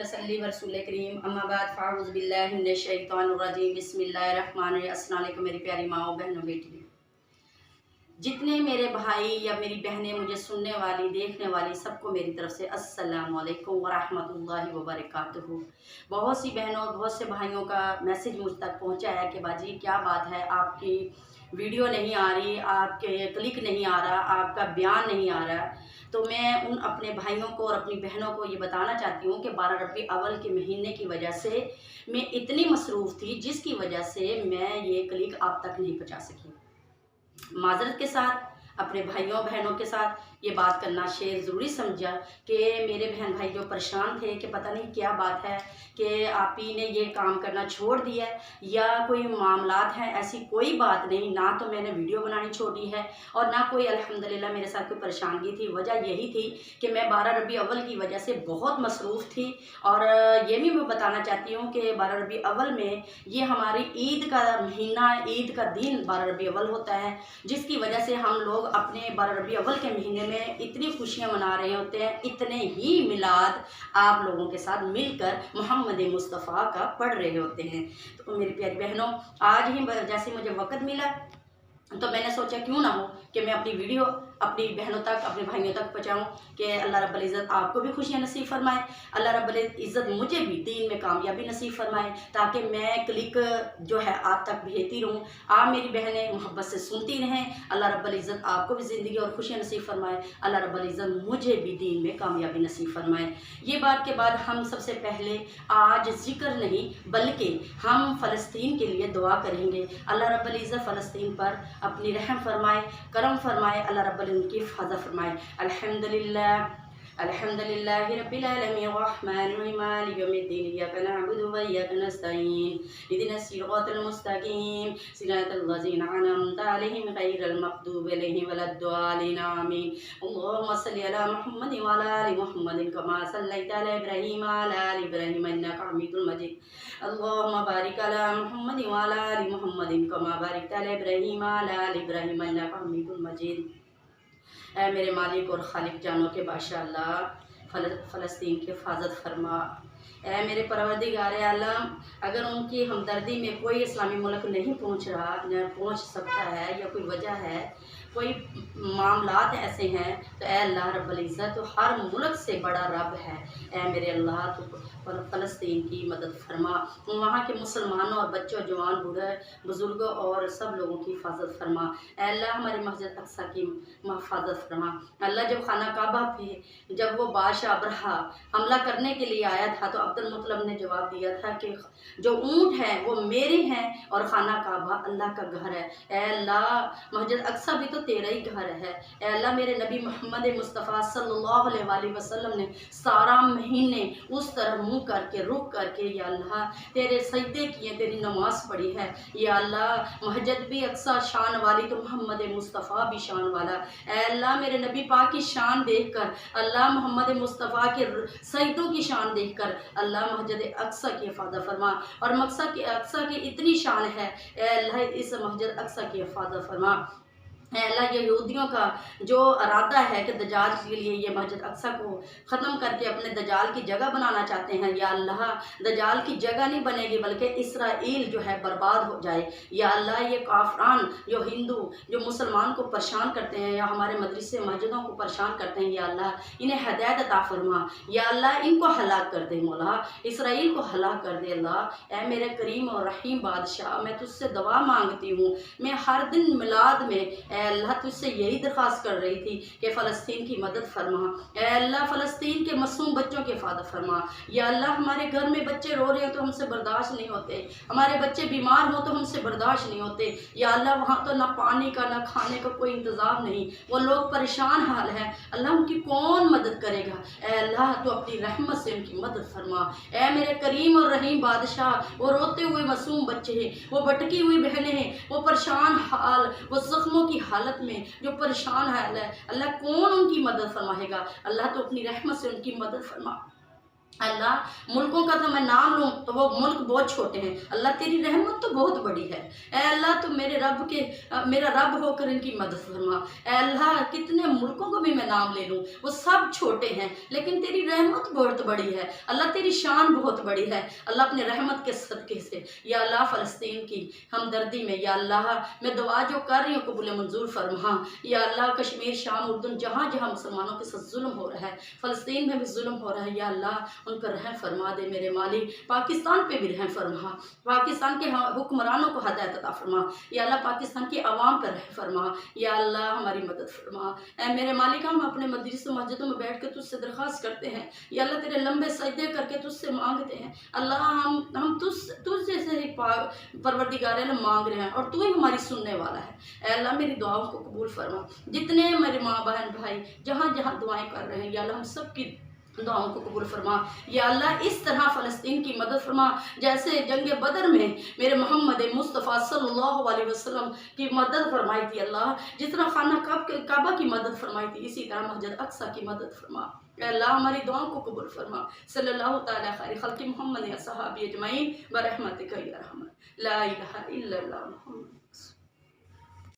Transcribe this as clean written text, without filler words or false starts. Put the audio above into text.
नसल्ली व रसूल करीम अम्मा बाद फ़ाऊज़ु बिल्लाहि मिनश शैतानिर रजीम बिस्मिल्लाहिर रहमानिर रहीम। अस्सलाम वालेकुम मेरी प्यारी माओ बहनों बेटियों, जितने मेरे भाई या मेरी बहनें मुझे सुनने वाली देखने वाली सबको मेरी तरफ से अस्सलाम वालेकुम व रहमतुल्लाहि व बरकातुहू। बहुत सी बहनों बहुत से भाइयों का मैसेज मुझ तक पहुंचा है कि बाजी क्या बात है, आपकी वीडियो नहीं आ रही, आपके क्लिक नहीं आ रहा, आपका बयान नहीं आ रहा। तो मैं उन अपने भाइयों को और अपनी बहनों को ये बताना चाहती हूँ कि 12 रबी अव्वल के महीने की वजह से मैं इतनी मसरूफ़ थी जिसकी वजह से मैं ये क्लिक आप तक नहीं पहुँचा सकी। माजरत के साथ अपने भाइयों बहनों के साथ ये बात करना शेयर ज़रूरी समझा कि मेरे बहन भाई जो परेशान थे कि पता नहीं क्या बात है कि आप ही ने ये काम करना छोड़ दिया है या कोई मामलात हैं। ऐसी कोई बात नहीं, ना तो मैंने वीडियो बनानी छोड़ी है और ना कोई अल्हम्दुलिल्लाह मेरे साथ कोई परेशानगी थी। वजह यही थी कि मैं 12 रबी अव्वल की वजह से बहुत मसरूफ़ थी। और ये भी मैं बताना चाहती हूँ कि 12 रबी अव्वल में ये हमारी ईद का महीना, ईद का दिन 12 रबी अव्वल होता है, जिसकी वजह से हम लोग अपने 12 रबी अव्वल के महीने में इतनी खुशियां मना रहे होते हैं, इतने ही मिलाद आप लोगों के साथ मिलकर मोहम्मद मुस्तफ़ा का पढ़ रहे होते हैं। तो मेरी प्यारी बहनों, आज ही जैसे मुझे वक़्त मिला तो मैंने सोचा क्यों ना हो कि मैं अपनी वीडियो अपनी बहनों तक, अपने भाइयों तक पहुँचाऊँ कि अल्लाह रब्बुल इज़्ज़त आपको भी खुशियाँ नसीब फरमाए, अल्लाह रब्बुल इज़्ज़त मुझे भी दीन में कामयाबी नसीब फरमाए, ताकि मैं क्लिक जो है आप तक भेजती रहूँ, आप मेरी बहनें मोहब्बत से सुनती रहें। अल्लाह रब्बुल इज़्ज़त आपको भी ज़िंदगी और खुशियाँ नसीब फरमाए, अल्लाह रब्बुल इज़्ज़त मुझे भी दीन में कामयाबी नसीब फरमाए। ये बात के बाद हम सबसे पहले आज ज़िक्र नहीं बल्कि हम फ़लस्तीन के लिए दुआ करेंगे। अल्लाह रब्बुल इज़्ज़त फ़लस्तीन पर अपनी रहम फरमाए, करम फरमाए, अल्लाह रब्बुल उनकी हिफाज़त फरमाए। अल्हम्दुलिल्लाह अल्हम्दुलिल्लाहि रब्बिल आलमीन अर्रहमानिर रहीम मालिकि यौमिद्दीन इय्याका नअबुदु व इय्याका नस्तईन इहदिनस सिरातल मुस्तकीम सिरातल लज़ीना अनअमता अलैहिम गैरिल मग़दूबि अलैहिम वलद्दालिन आमीन। अल्लाहुम्मा सल्लि अला मुहम्मद व अला आलि मुहम्मद कमा सल्लैता अला इब्राहीम व अला आलि इब्राहीम इन्नका हमीदुल मजीद। अल्लाहुम्मा बारिक अला मुहम्मद व अला आलि मुहम्मद कमा बारकता अला इब्राहीम व अला आलि इब्राहीम इन्नका हमीदुल मजीद। ऐ मेरे मालिक और खालिक जानों के बादशाह अल्लाह, फ़लस्तीन की हिफाजत फरमा। ऐ मेरे परवरदिगार आलम, अगर उनकी हमदर्दी में कोई इस्लामी मुल्क नहीं पहुंच रहा या पहुंच सकता है या कोई वजह है, कोई मामलात ऐसे हैं, तो ऐ अल्लाह रब्बुल इज़्ज़त तो हर मुल्क से बड़ा रब है। ऐ मेरे अल्लाह तो फ़लस्तीन की मदद फरमा, वहाँ के मुसलमानों और बच्चों, जवान, बूढ़े, बुज़ुर्गों और सब लोगों की हिफाजत फरमा। ऐ अल्लाह हमारी मस्जिद अक्सा की हिफाजत फरमा। अल्लाह जब खाना काबा पे जब वो बादशाह अब्रहा हमला करने के लिए आया था तो अब्दुल मुत्तलिब ने जवाब दिया था कि जो ऊँट हैं वो मेरे हैं और खाना काबा अल्लाह का घर है। ऐ अल्लाह मस्जिद अक्सा भी तो तेरा ही घर है। ऐ अल्लाह मेरे नबी मोहम्मद मुस्तफ़ा सल्लल्लाहु अलैहि वसल्लम ने सारा महीने उस तरफ मुँह करके रुक करके या अल्लाह तेरे सजदे किए, तेरी नमाज़ पढ़ी है। या अल्लाह मस्जिद भी अक्सा शान वाली तो मोहम्मद मुस्तफ़ा भी शान वाला। ऐ अल्लाह मेरे नबी पाक की शान देखकर, अल्लाह मोहम्मद मुस्तफ़ा के सजदों की शान देखकर अल्लाह मस्जिद अक्सा की हिफाजत फरमा। और अक्सा की इतनी शान है, ऐ अल्लाह इस मस्जिद अक्सा की हिफाजत फरमा। अल्लाह यहूदियों का जो इरादा है कि दजाल के लिए ये मस्जिद अक्सा को ख़त्म करके अपने दजाल की जगह बनाना चाहते हैं, या अल्लाह दजाल की जगह नहीं बनेगी बल्कि इसराइल जो है बर्बाद हो जाए। या अल्लाह ये काफरान जो हिंदू जो मुसलमान को परेशान करते हैं या हमारे मदरसे मस्जिदों को परेशान करते हैं, या अल्लाह इन्हें हदायत अता फरमा। या अल्लाह इनको हलाक कर दे मौला, इसराइल को हलाक कर दे अल्लाह। ऐ मेरे करीम और रहीम बादशाह, मैं तुझसे दुआ मांगती हूँ। मैं हर दिन मिलाद में अल्लाह तुझसे यही दरख्वास्त कर रही थी कि फ़लस्तीन की मदद फरमा। ऐ अल्लाह फ़लस्तीन के मासूम बच्चों की हिफाजत फरमा। या अल्लाह हमारे घर में बच्चे रो रहे हो तो हमसे बर्दाश्त नहीं होते, हमारे बच्चे बीमार हो तो हमसे बर्दाश्त नहीं होते। या अल्लाह वहाँ तो ना पानी का ना खाने का कोई इंतज़ाम नहीं, वो लोग परेशान हाल है। अल्लाह उनकी कौन मदद करेगा? ऐ अल्लाह तो अपनी रहमत से उनकी मदद फरमा। ऐ मेरे करीम और रहीम बादशाह, वो रोते हुए मासूम बच्चे हैं, वो भटकी हुई बहनें हैं, वो परेशान हाल, वो ज़ख्मों की हालत में जो परेशान हाल है, अल्लाह कौन उनकी मदद फरमाएगा? अल्लाह तो अपनी रहमत से उनकी मदद फरमा। अल्लाह मुल्कों का तो मैं नाम लूँ तो वो मुल्क बहुत छोटे हैं। अल्लाह तेरी रहमत तो बहुत बड़ी है। ए अल्लाह तू मेरे रब के मेरा रब होकर इनकी मदद फरमा। ए अल्लाह कितने मुल्कों को भी मैं नाम ले लूँ वो सब छोटे हैं, लेकिन तेरी रहमत बहुत बड़ी है। अल्लाह तेरी शान बहुत बड़ी है। अल्लाह अपने रहमत के सदक़े से या अल्लाह फ़लस्तीन की हमदर्दी में या अल्लाह मैं दुआ जो कर रही हूँ कबूल मंजूर फरमा। या अल्लाह कश्मीर, शाम, उर्दून जहाँ जहाँ मुसलमानों के साथ जुल्म हो रहा है, फ़लस्तीन में भी जुल्म हो रहा है, या अल्लाह उन पर रहम फरमा दे मेरे मालिक। पाकिस्तान पे भी रहम फरमा, पाकिस्तान के हुक्मरानों को हदायत अता फरमा। या अल्लाह पाकिस्तान की आवाम पर रहम फरमा। या अल्लाह हमारी मदद फरमा। ऐ मेरे मालिक हम अपने मदरस मस्जिदों में बैठ कर तुझसे दरख्वास्त करते हैं। या अल्लाह तेरे लंबे सजदे करके तुझसे मांगते हैं। अल्लाह हम तुझ जैसे ही परवरदिगार आलम मांग रहे हैं और तू ही हमारी सुनने वाला है। ऐ अल्लाह मेरी दुआओं को कबूल फरमा। जितने मेरे माँ बहन भाई जहाँ जहाँ दुआएं कर रहे हैं, या अल्लाह हम सब की दुआओं को कबूल फरमा। या अल्लाह इस तरह फ़लस्तीन की मदद फरमा जैसे जंग बदर में मेरे मोहम्मद मुस्तफ़ा सल्लल्लाहु अलैहि वसल्लम की मदद फरमाई थी। अल्लाह जिस तरह खाना काबा की मदद फरमाई थी, इसी तरह मस्जिद अक्सा की मदद फरमा। अल्लाह हमारी दुआओं को कबूल फरमा। सल्लल्लाहु तआला खैर खल्क़ि मुहम्मद व सहाबी अजमईन बरहमतिका या रहमान ला इलाहा इल्लल्लाह।